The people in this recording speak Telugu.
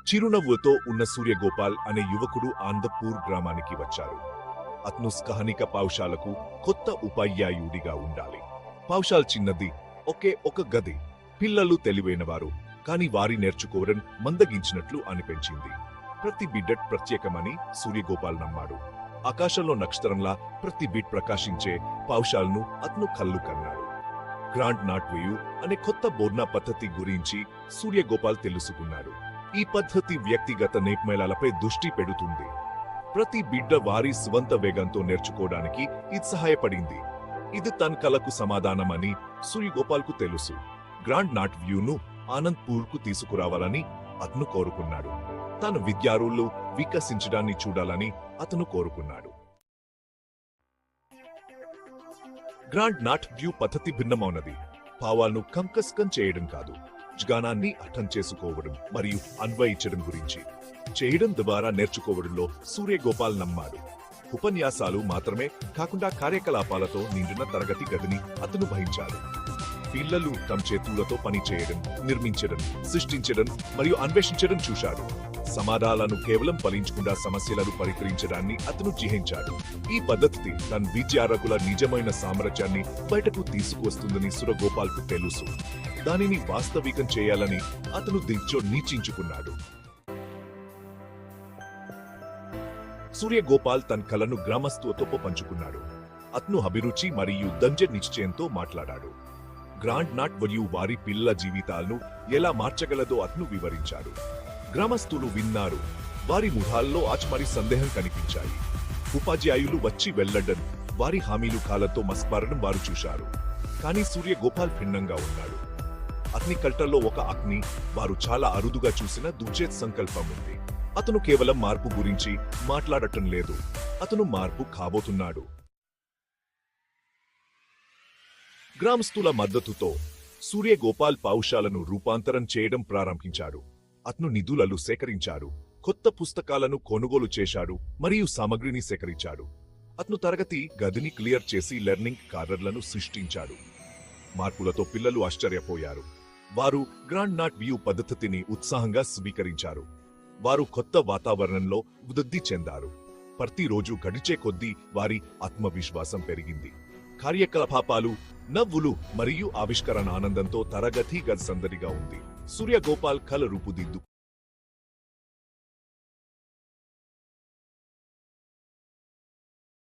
చిరునవ్వుతో ఉన్న సూర్యగోపాల్ అనే యువకుడు ఆనందపూర్ గ్రామానికి వచ్చారు. అతను స్థానిక పాఠశాలకు కొత్త ఉపాధ్యాయుడిగా ఉండాలి. పాఠశాల చిన్నది, ఒకే ఒక గది. పిల్లలు తెలివైనవారు, కాని వారి నేర్చుకోవడం మందగించినట్లు అనిపించింది. ప్రతి బిడ్డ ప్రత్యేకమని సూర్యగోపాల్ నమ్మాడు. ఆకాశంలో నక్షత్రంలా ప్రతి బిడ్ ప్రకాశించే పాఠశాలను అతను కళ్ళు కన్నాడు. గ్రాండ్ నాట్ వ్యూ అనే కొత్త బోధనా పద్ధతి గురించి సూర్యగోపాల్ తెలుసుకున్నాడు. ఈ పద్ధతి వ్యక్తిగత నైపుణ్యాలపై దృష్టి పెడుతుంది. ప్రతి బిడ్డ వారి స్వంత వేగంతో నేర్చుకోవడానికి ఇది సహాయపడింది. ఇది తన కలకు సమాధానమని సూర్యగోపాల్కు తెలుసు. గ్రాండ్ నాట్ వ్యూను ఆనంద్పూర్కు తీసుకురావాలని అతను కోరుకున్నాడు. తన విద్యార్థులు వికసించడాన్ని చూడాలని అతను కోరుకున్నాడు. గ్రాండ్ నాట్ వ్యూ పద్ధతి భిన్నమైనది. భావాలను కంకస్కం చేయడం కాదు, జ్ఞానాన్ని అర్థం చేసుకోవడం మరియు అన్వయించడం గురించి చేయడం ద్వారా నేర్చుకోవడంలో సూర్యగోపాల్ నమ్మాడు. ఉపన్యాసాలు మాత్రమే కాకుండా కార్యకలాపాలతో నిండిన తరగతి గదిని అతను వహించాడు. పిల్లలు తమ చేతులతో పని చేయడం, నిర్మించడం, సృష్టించడం మరియు అన్వేషించడం చూశాడు. సమాధానాలను కేవలం ఫలించకుండా సమస్యలను పరిష్కరించడాన్ని అతను జీహించాడు. ఈ పద్ధతి తన విద్యార్థుల నిజమైన సామర్థ్యాన్ని బయటకు తీసుకువస్తుందని సూర్యగోపాల్కు తెలుసు. దానిని వాస్తవికం చేయాలని అతను దీక్షో నిశ్చయించుకున్నాడు. సూర్యగోపాల్ తన కలను గ్రామస్తులతో పంచుకున్నాడు. అతను అభిరుచి మరియు దంజ నిశ్చయంతో మాట్లాడాడు. గ్రాండ్ నాట్ వ్యూ వారి పిల్లల జీవితాలను ఎలా మార్చగలదో అతను వివరించాడు. గ్రామస్తులు విన్నారు. వారి ముఖాల్లో ఆచమరి సందేహం కనిపించాయి. ఉపాధ్యాయులు వచ్చి వెళ్లడం, వారి హామీలు కాలతో మస్పారడం వారు చూశారు. కానీ సూర్యగోపాల్ భిన్నంగా ఉన్నాడు. అతని కల్టల్లో ఒక అగ్ని, వారు చాలా అరుదుగా చూసిన దుచేత్ సంకల్పం ఉంది. అతను కేవలం మార్పు గురించి మాట్లాడటం లేదు, అతను మార్పు కాబోతున్నాడు. గ్రామస్తుల మద్దతుతో సూర్యగోపాల్ పాఠశాలను రూపాంతరం చేయడం ప్రారంభించాడు. అతను నిధులను సేకరించాడు, కొత్త పుస్తకాలను కొనుగోలు చేశాడు మరియు సామగ్రిని సేకరించాడు. అతను తరగతి గదిని క్లియర్ చేసి లెర్నింగ్ కార్నర్లను సృష్టించాడు. మార్పులతో పిల్లలు ఆశ్చర్యపోయారు. వారు గ్రాండ్ నాట్ వ్యూ పద్ధతిని ఉత్సాహంగా స్వీకరించారు. వారు కొత్త వాతావరణంలో వృద్ధి చెందారు. ప్రతిరోజు గడిచే కొద్దీ వారి ఆత్మవిశ్వాసం పెరిగింది. కార్యకలాపాలు, నవ్వులు మరియు ఆవిష్కరణ ఆనందంతో తరగతి గది సందడిగా ఉంది. సూర్యగోపాల్ కల రూపుదిద్దు